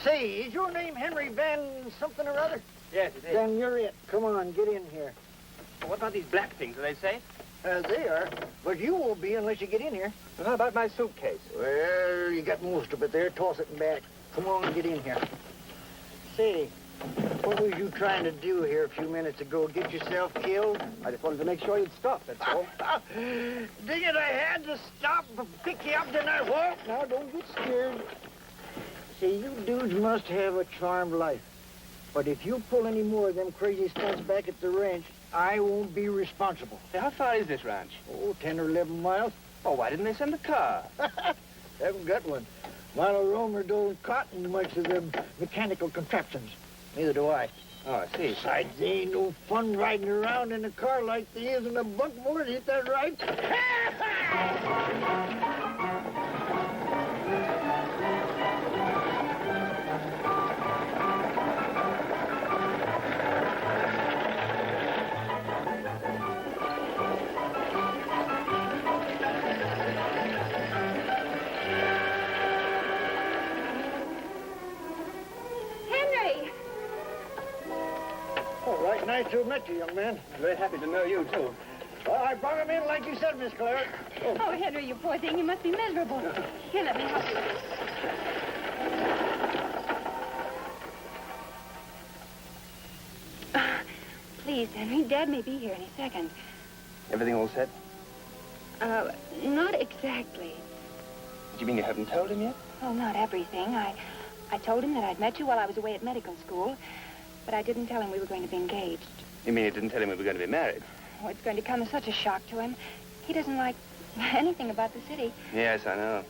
Say, is your name Henry Van something or other? Yes, it is. Then you're it. Come on, get in here. Well, what about these black things? Are they safe? They are, but you won't be unless you get in here. Well, how about my suitcase? Well, you got most of it there. Toss it in back. Come on, get in here. Say, what was you trying to do here a few minutes ago? Get yourself killed? I just wanted to make sure you'd stop, that's all. Did it? I had to stop and pick you up, didn't I? What? Now, don't get scared. See, you dudes must have a charmed life. But if you pull any more of them crazy stunts back at the ranch, I won't be responsible. Hey, how far is this ranch? Oh, 10 or 11 miles. Oh, why didn't they send a car? Haven't got one. Milo Romer don't cotton much of them mechanical contraptions. Neither do I. Oh, I see. Besides, there ain't no fun riding around in a car like there is in a buckboard. Ain't that right? Nice to have met you, young man. Very happy to know you, too. Well, I brought him in like you said, Miss Claret. Oh, Henry, you poor thing. You must be miserable. Here, let me help you with this. Please, Henry, Dad may be here any second. Everything all set? Not exactly. Do you mean you haven't told him yet? Well, not everything. I told him that I'd met you while I was away at medical school. But I didn't tell him we were going to be engaged. You mean you didn't tell him we were going to be married? Oh, it's going to come as such a shock to him. He doesn't like anything about the city. Yes, I know.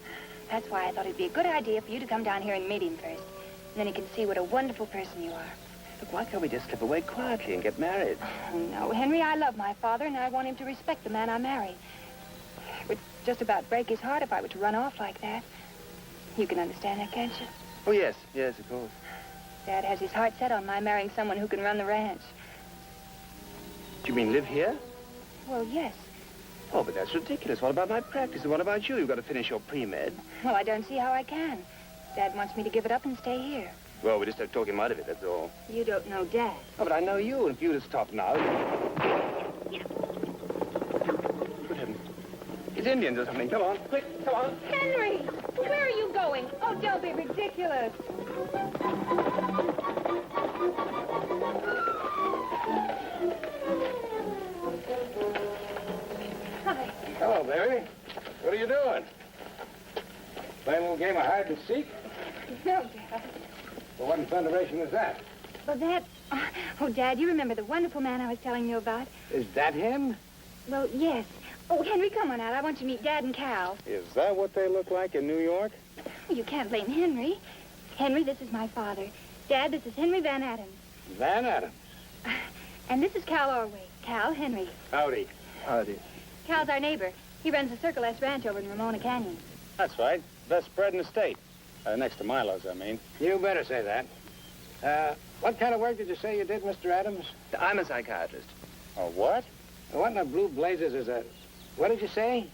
That's why I thought it'd be a good idea for you to come down here and meet him first. And then he can see what a wonderful person you are. Look, why can't we just slip away quietly and get married? Oh, no, Henry, I love my father, and I want him to respect the man I marry. It would just about break his heart if I were to run off like that. You can understand that, can't you? Oh, yes. Yes, of course. Dad has his heart set on my marrying someone who can run the ranch. Do you mean live here? Well, yes. Oh, but that's ridiculous. What about my practice? And what about you? You've got to finish your pre-med. Well, I don't see how I can. Dad wants me to give it up and stay here. Well, we just have to talk him out of it, that's all. You don't know Dad. Oh, but I know you, and if you'd have stopped now... Good heavens. It's Indians or something. Come on, quick, come on. Henry! Where are you going? Oh, don't be ridiculous. Hi. Hello, baby. What are you doing? Playing a little game of hide and seek? No, Dad. Well, what in thunderation is that? Well, Dad... Oh, Dad, you remember the wonderful man I was telling you about? Is that him? Well, yes. Oh, Henry, come on out. I want you to meet Dad and Cal. Is that what they look like in New York? Well, you can't blame Henry. Henry, this is my father. Dad, this is Henry Van Adams. Van Adams. And this is Cal Orway. Cal, Henry. Howdy. Howdy. Cal's our neighbor. He runs the Circle S Ranch over in Ramona Canyon. That's right. Best spread in the state. Next to Milo's, I mean. You better say that. What kind of work did you say you did, Mr. Adams? I'm a psychiatrist. A what? What in the blue blazes is that? What did you say?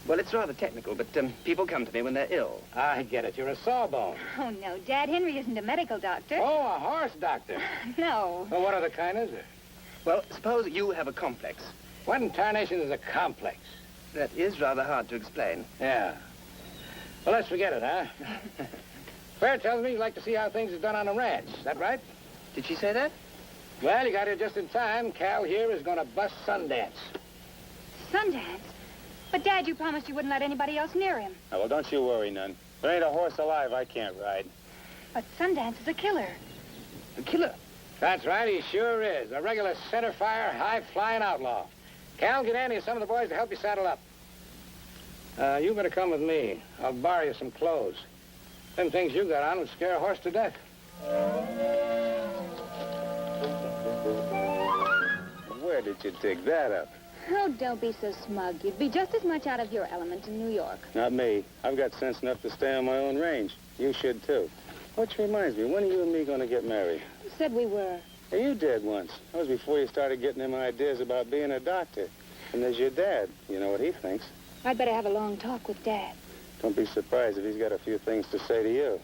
Well, it's rather technical, but people come to me when they're ill. I get it. You're a sawbone. Oh, no, Dad. Henry isn't a medical doctor. Oh, a horse doctor. No. Well, what other kind is there? Well, suppose you have a complex. What in tarnation is a complex? That is rather hard to explain. Yeah. Well, let's forget it, huh? Fair tells me you'd like to see how things are done on a ranch. Is that right? Did she say that? Well, you got here just in time. Cal here is going to bust Sundance. Sundance? But, Dad, you promised you wouldn't let anybody else near him. Oh, well, don't you worry none. There ain't a horse alive I can't ride. But Sundance is a killer. A killer? That's right, he sure is. A regular center-fire, high-flying outlaw. Cal, get Andy and some of the boys to help you saddle up. You better come with me. I'll borrow you some clothes. Them things you got on would scare a horse to death. Where did you dig that up? Oh, don't be so smug. You'd be just as much out of your element in New York. Not me. I've got sense enough to stay on my own range. You should, too. Which reminds me, when are you and me going to get married? You said we were. Hey, you did once. That was before you started getting them ideas about being a doctor. And there's your dad. You know what he thinks. I'd better have a long talk with Dad. Don't be surprised if he's got a few things to say to you.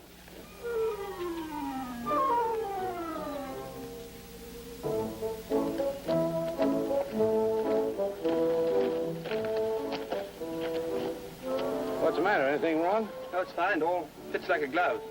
Anything wrong? No, it's fine. It all fits like a glove.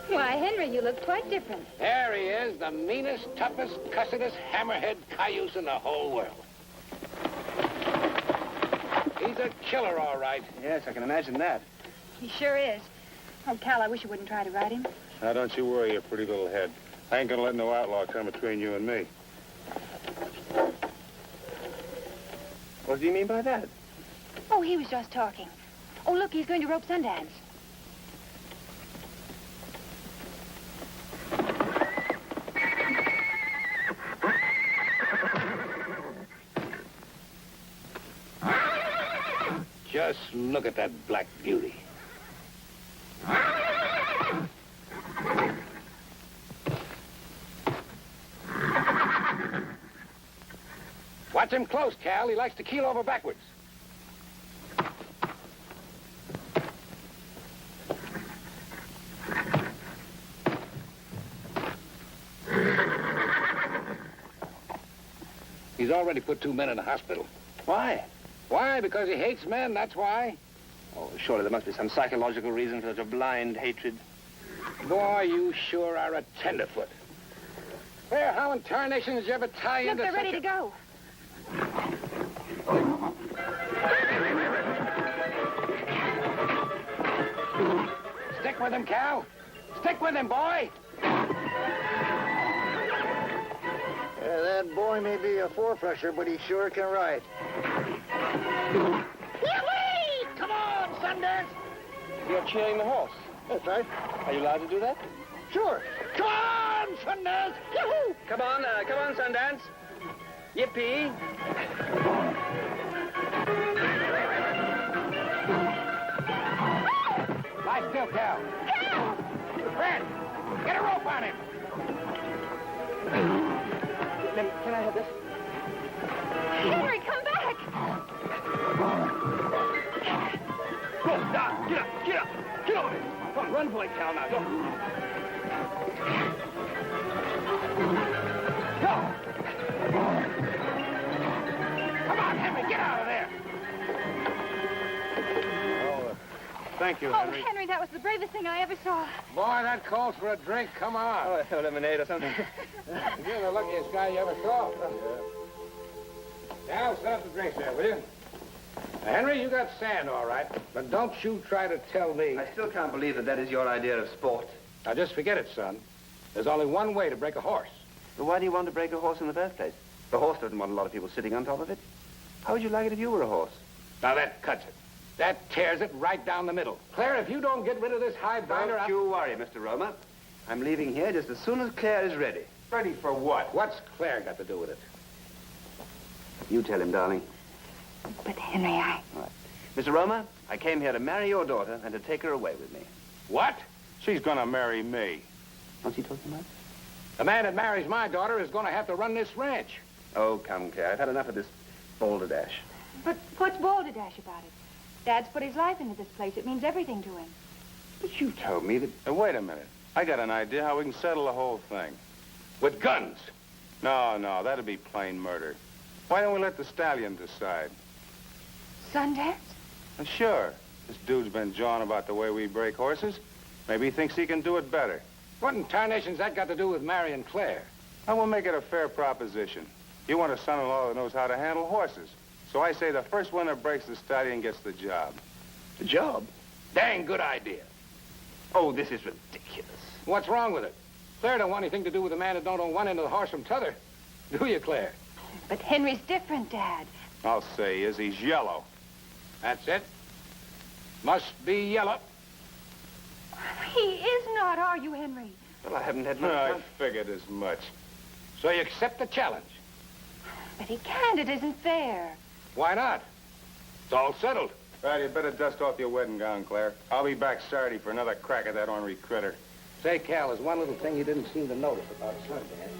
Why, Henry, you look quite different. There he is, the meanest, toughest, cussedest hammerhead cayuse in the whole world. He's a killer, all right. Yes, I can imagine that. He sure is. Oh, Cal, I wish you wouldn't try to ride him. Now, don't you worry your pretty little head. I ain't gonna let no outlaw come between you and me. What do you mean by that? Oh, he was just talking. Oh, look, he's going to rope Sundance. Just look at that black beauty. Watch him close, Cal. He likes to keel over backwards. He's already put 2 men in the hospital. Why? Why? Because he hates men, that's why. Oh, surely there must be some psychological reason for such a blind hatred. Boy, you sure are a tenderfoot. Well, how in tarnation did you ever tie Look, into they're such ready to go. Stick with him, Cal. Stick with him, boy. That boy may be a four-flusher, but he sure can ride. Yee-wee! Come on, Sundance. You're cheering the horse. That's right. Are you allowed to do that? Sure. Come on, Sundance. Yahoo! Come on, Sundance. Yippee. Lie still, Cal. Cal! Fred, get a rope on him. Can I have this? Henry, come back! Go, Doc. Get up. Get over here. Come on, run for it, Cal, now. Go. Come on, Henry, get out of there. Oh, thank you, Oh, Henry. Henry, that was the bravest thing I ever saw. Boy, that calls for a drink. Come on. Oh, lemonade or something. You're the luckiest guy you ever saw. Now, set up the drinks there, will you? Now, Henry, you got sand, all right. But don't you try to tell me. I still can't believe that is your idea of sport. Now, just forget it, son. There's only one way to break a horse. But why do you want to break a horse in the first place? The horse doesn't want a lot of people sitting on top of it. How would you like it if you were a horse? Now, that cuts it. That tears it right down the middle. Claire, if you don't get rid of this high binder, Don't you worry, Mr. Roma. I'm leaving here just as soon as Claire is ready. Ready for what? What's Claire got to do with it? You tell him, darling. But, Henry, All right. Mr. Roma, I came here to marry your daughter and to take her away with me. What? She's gonna marry me. What's he talking about? The man that marries my daughter is going to have to run this ranch. Oh, come, Claire. I've had enough of this balderdash. But what's balderdash about it? Dad's put his life into this place. It means everything to him. But you told me that... Wait a minute. I got an idea how we can settle the whole thing. With guns. No, that'd be plain murder. Why don't we let the stallion decide? Sundance? Sure. This dude's been jawing about the way we break horses. Maybe he thinks he can do it better. What in tarnation's that got to do with marrying Claire? I will make it a fair proposition. You want a son-in-law that knows how to handle horses. So I say the first one that breaks the stallion gets the job. The job? Dang good idea. Oh, this is ridiculous. What's wrong with it? Claire don't want anything to do with a man that don't own one end of the horse from t'other. Do you, Claire? But Henry's different, Dad. I'll say he is. He's yellow. That's it. Must be yellow. He is not, are you, Henry? Well, I haven't had much I time. figured as much. So you accept the challenge. But he can't. It isn't fair. Why not? It's all settled. Well, you better dust off your wedding gown, Claire. I'll be back Saturday for another crack at that ornery critter. Say, Cal, there's one little thing you didn't seem to notice about Sundance.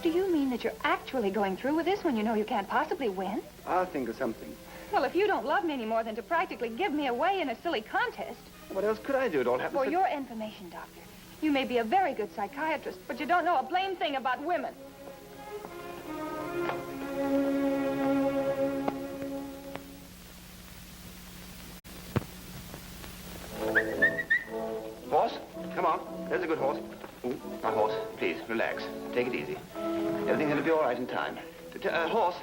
Do you mean that you're actually going through with this when you know you can't possibly win? I'll think of something. Well, if you don't love me any more than to practically give me away in a silly contest... What else could I do? It all happened For so... your information, Doctor, You may be a very good psychiatrist, but you don't know a blame thing about women. Horse, come on. There's a good horse. Now, horse, please, relax. Take it easy. Everything's going to be all right in time. Horse,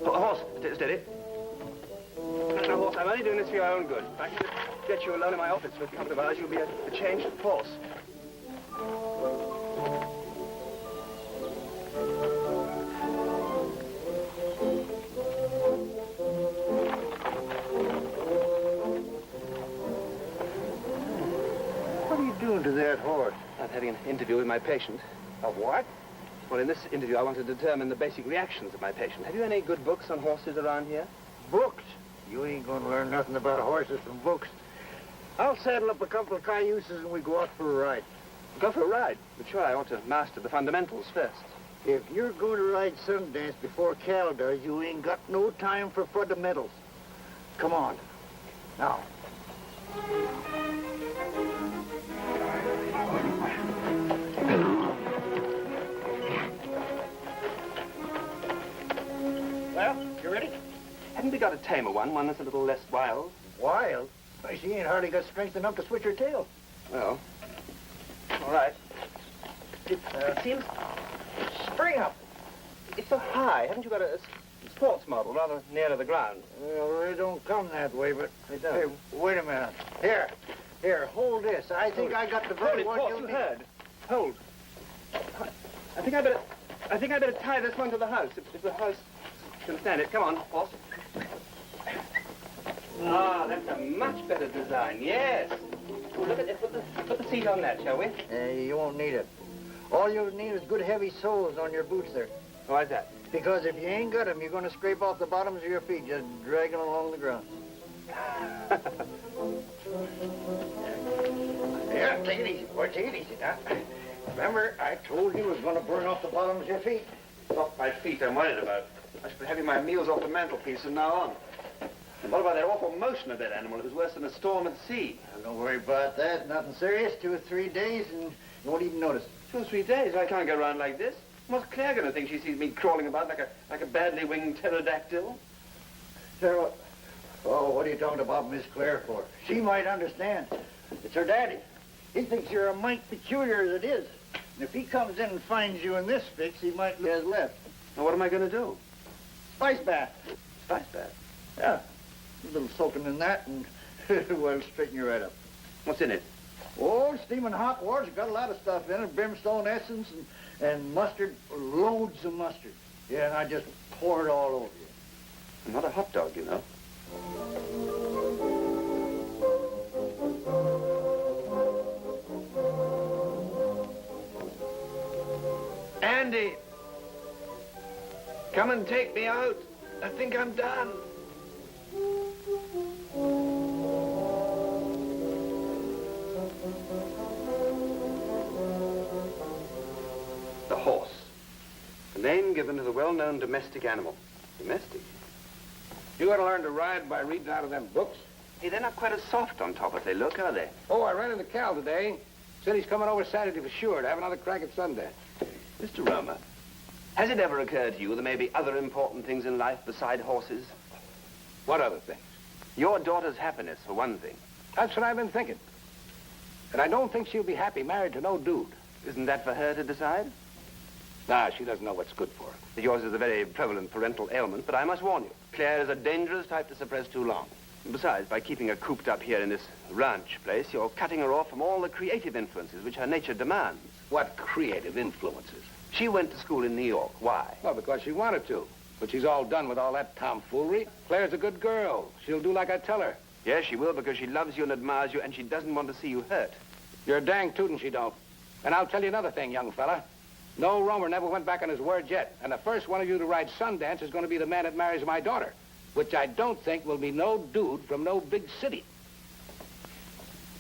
horse, steady. Now, horse, I'm only doing this for your own good. If I can get you alone in my office for a couple of hours, you'll be a changed horse. What are you doing to that horse? I'm having an interview with my patient. A what? Well, in this interview, I want to determine the basic reactions of my patient. Have you any good books on horses around here? Books? You ain't gonna learn nothing about horses from books. I'll saddle up a couple of cayuses and we go out for a ride. Go for a ride. But sure, I ought to master the fundamentals first. If you're going to ride Sundance before Cal does, you ain't got no time for fundamentals. Come on. Now. Well, you ready? Haven't we got a tamer one that's a little less wild? Wild? Why, she ain't hardly got strength enough to switch her tail. Well, all right. It seems... Spring up. It's so high. Haven't you got a sports model rather near to the ground? Well, they don't come that way, but... They don't. Hey, wait a minute. Here, hold this. I think I got the very one Hold it, you'll you need. heard. Hold. I think I better tie this one to the house, if the house can stand it. Come on, horse. Ah, that's a much better design, yes. Look at it. Put the seat on that, shall we? You won't need it. All you'll need is good heavy soles on your boots there. Why's that? Because if you ain't got them, you're going to scrape off the bottoms of your feet, just dragging along the ground. Yeah, take it easy, boy. Take it easy now. Remember, I told you it was going to burn off the bottoms of your feet. Off my feet, I'm worried about. I should be having my meals off the mantelpiece from now on. And what about that awful motion of that animal? It was worse than a storm at sea. Don't worry about that. Nothing serious. 2 or 3 days, and you won't even notice. 2 or 3 days? I can't go around like this. What's Claire going to think? She sees me crawling about like a badly winged pterodactyl? Sarah, oh, what are you talking about Miss Claire for? She might understand. It's her daddy. He thinks you're a mite peculiar as it is. And if he comes in and finds you in this fix, he might lose his left. Now, what am I going to do? Spice bath. Spice bath. Yeah. A little soaking in that, and well, straighten you right up. What's in it? Oh, steaming hot water's got a lot of stuff in it. Brimstone essence and mustard, loads of mustard. Yeah, and I just pour it all over you. I'm not a hot dog, you know. Andy! Come and take me out. I think I'm done. The horse. The name given to the well-known domestic animal. Domestic? You ought to learn to ride by reading out of them books. Hey, they're not quite as soft on top as they look, are they? Oh, I ran into Cal today. Said he's coming over Saturday for sure to have another crack at Sunday. Mr. Roma, has it ever occurred to you there may be other important things in life beside horses? What other things? Your daughter's happiness, for one thing. That's what I've been thinking. And I don't think she'll be happy married to no dude. Isn't that for her to decide? Nah, she doesn't know what's good for her. Yours is a very prevalent parental ailment, but I must warn you, Claire is a dangerous type to suppress too long. Besides, by keeping her cooped up here in this ranch place, you're cutting her off from all the creative influences which her nature demands. What creative influences? She went to school in New York. Why? Well, because she wanted to. But she's all done with all that tomfoolery. Claire's a good girl. She'll do like I tell her. Yes, she will, because she loves you and admires you, and she doesn't want to see you hurt. You're dang tootin' she don't. And I'll tell you another thing, young fella. No Romer never went back on his word yet. And the first one of you to ride Sundance is going to be the man that marries my daughter, which I don't think will be no dude from no big city.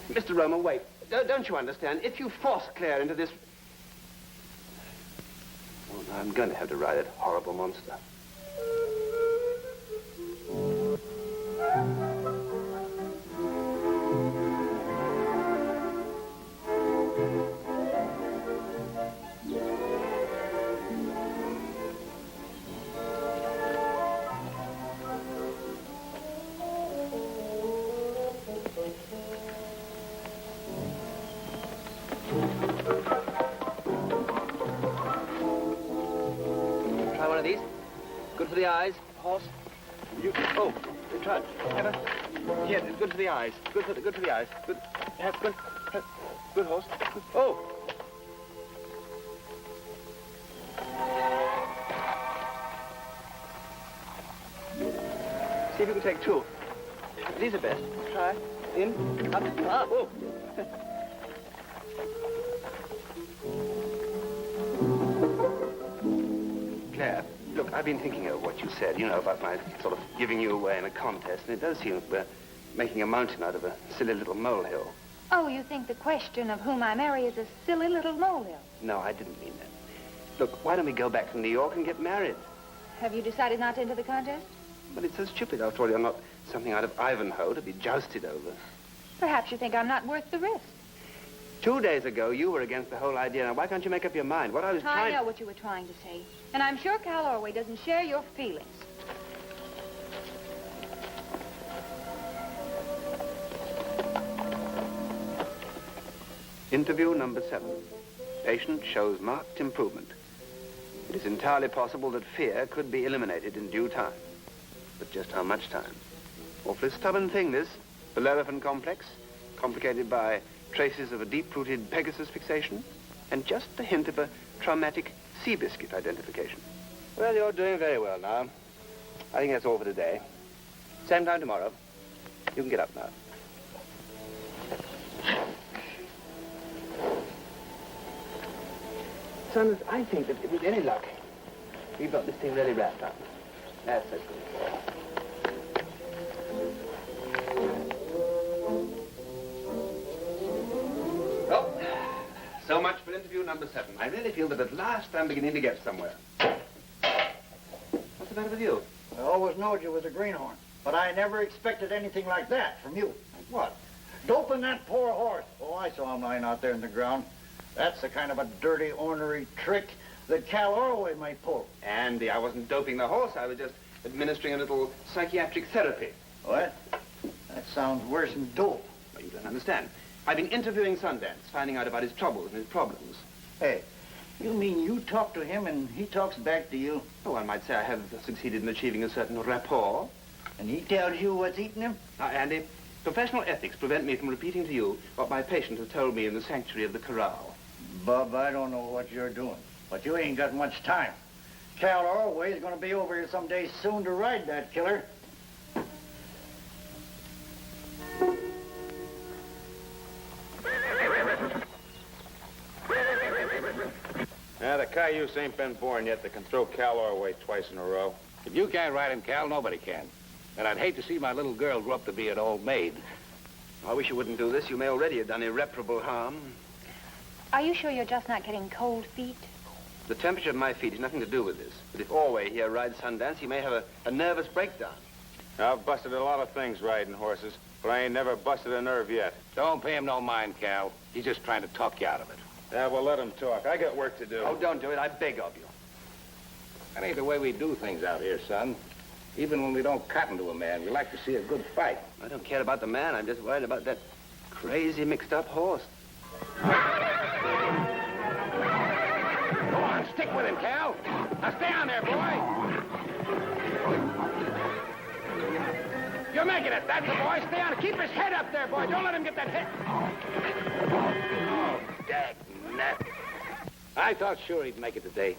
Mr. Roma, wait. Don't you understand? If you force Claire into this... Oh, I'm going to have to ride that horrible monster. Try one of these. Good for the eyes. Horse. Oh, try it. Ever? Yes, it's good for the eyes. Good for the eyes. Good. Good. Good horse. Good. Oh. See if you can take two. These are best. Try. In. Up. Up. Oh. Claire, look, I've been thinking of what you said, about my sort of giving you away in a contest, and it does seem that we're making a mountain out of a silly little molehill. Oh, you think the question of whom I marry is a silly little molehill? No, I didn't mean that. Look, why don't we go back to New York and get married? Have you decided not to enter the contest? But it's so stupid. After all, you're not something out of Ivanhoe to be jousted over. Perhaps you think I'm not worth the risk. 2 days ago, you were against the whole idea. Now, why can't you make up your mind? What I was trying... I know what you were trying to say. And I'm sure Cal Orway doesn't share your feelings. Interview number 7. Patient shows marked improvement. It is entirely possible that fear could be eliminated in due time. But just how much time? Awfully stubborn thing, this. Bellerophon complex, complicated by traces of a deep-rooted Pegasus fixation, and just a hint of a traumatic Seabiscuit identification. Well, you're doing very well now. I think that's all for today. Same time tomorrow. You can get up now. Son, I think that with any luck, we've got this thing really wrapped up. That's so good. Well, so much for interview number 7. I really feel that at last I'm beginning to get somewhere. What's the matter with you? I always knowed you was a greenhorn, but I never expected anything like that from you. Like what? Doping that poor horse. Oh, I saw him lying out there in the ground. That's the kind of a dirty, ornery trick that Cal Orway might pull. Andy, I wasn't doping the horse. I was just administering a little psychiatric therapy. What? That sounds worse than dope. Well, you don't understand. I've been interviewing Sundance, finding out about his troubles and his problems. Hey, you mean you talk to him and he talks back to you? Oh, one might say I have succeeded in achieving a certain rapport. And he tells you what's eating him? Now, Andy, professional ethics prevent me from repeating to you what my patient has told me in the sanctuary of the corral. Bub, I don't know what you're doing, but you ain't got much time. Cal Orway is going to be over here someday soon to ride that killer. Now, the cayuse ain't been born yet that can throw Cal Orway twice in a row. If you can't ride him, Cal, nobody can. And I'd hate to see my little girl grow up to be an old maid. I wish you wouldn't do this. You may already have done irreparable harm. Are you sure you're just not getting cold feet? The temperature of my feet has nothing to do with this. But if Orway here rides Sundance, he may have a nervous breakdown. I've busted a lot of things riding horses, but I ain't never busted a nerve yet. Don't pay him no mind, Cal. He's just trying to talk you out of it. Yeah, well, let him talk. I got work to do. Oh, don't do it. I beg of you. That ain't the way we do things out here, son. Even when we don't cotton to a man, we like to see a good fight. I don't care about the man. I'm just worried about that crazy mixed-up horse. Go on, stick with him, Cal. Now stay on there, boy. You're making it. That's the boy. Stay on it. Keep his head up there, boy. Don't let him get that hit. Oh, dag-nabbit. I thought sure he'd make it today.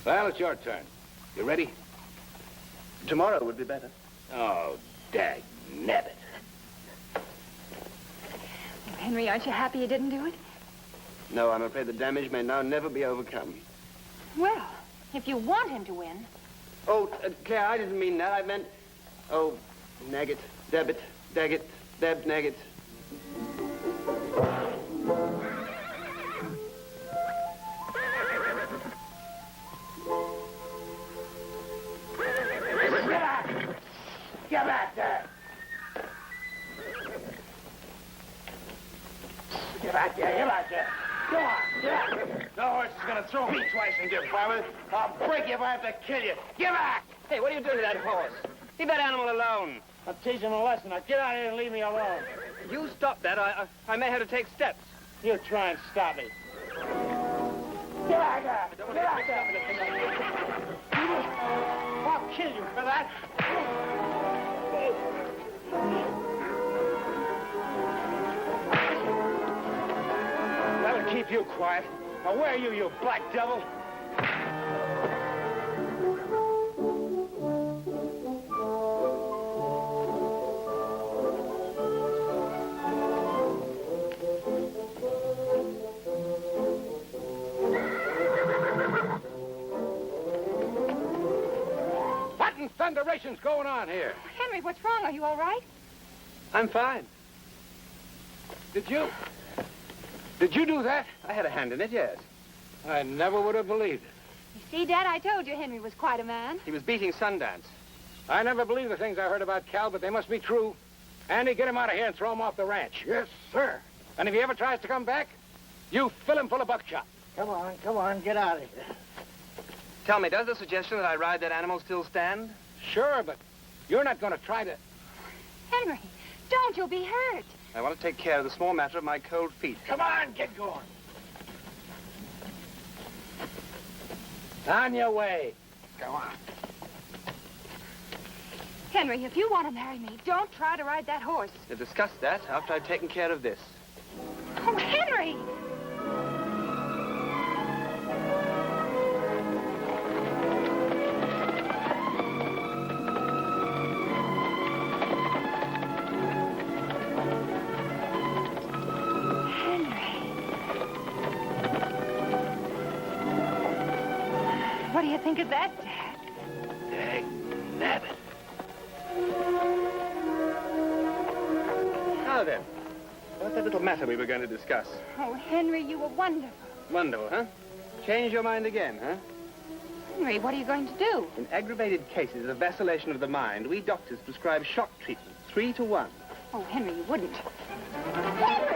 Well, it's your turn. You ready? Tomorrow would be better. Oh, dag-nabbit. Henry, aren't you happy you didn't do it? No, I'm afraid the damage may now never be overcome. Well, if you want him to win. Oh, Claire, I didn't mean that. I meant... Oh, nag it, debit, daggit, deb, nag it. Get back there, get back there. Come on, get back. No horse is going to throw me twice and get by with it. I'll break you if I have to kill you. Get back! Hey, what are you doing to that horse? Leave that animal alone. I'll teach him a lesson. Now get out of here and leave me alone. You stop that, I may have to take steps. You try and stop me. Get back there! Get back there! I'll kill you for that. That'll keep you quiet. Now where are you, you black devil? What in thunderation's going on here? Henry, what's wrong? Are you all right? I'm fine. Did you do that? I had a hand in it, yes. I never would have believed it. You see, Dad, I told you Henry was quite a man. He was beating Sundance. I never believed the things I heard about Cal, but they must be true. Andy, get him out of here and throw him off the ranch. Yes, sir. And if he ever tries to come back, you fill him full of buckshot. Come on, get out of here. Tell me, does the suggestion that I ride that animal still stand? Sure, but you're not going to try to... Henry, don't. You'll be hurt. I want to take care of the small matter of my cold feet. Come on, get going. On your way. Come on. Henry, if you want to marry me, don't try to ride that horse. We'll discuss that after I've taken care of this. Oh, Henry! What do you think of that, Dad? Niven. Now then, what's that little matter we were going to discuss? Oh, Henry, you were wonderful. Wonderful, huh? Change your mind again, huh? Henry, what are you going to do? In aggravated cases of vacillation of the mind, we doctors prescribe shock treatment, 3 to 1. Oh, Henry, you wouldn't. Henry!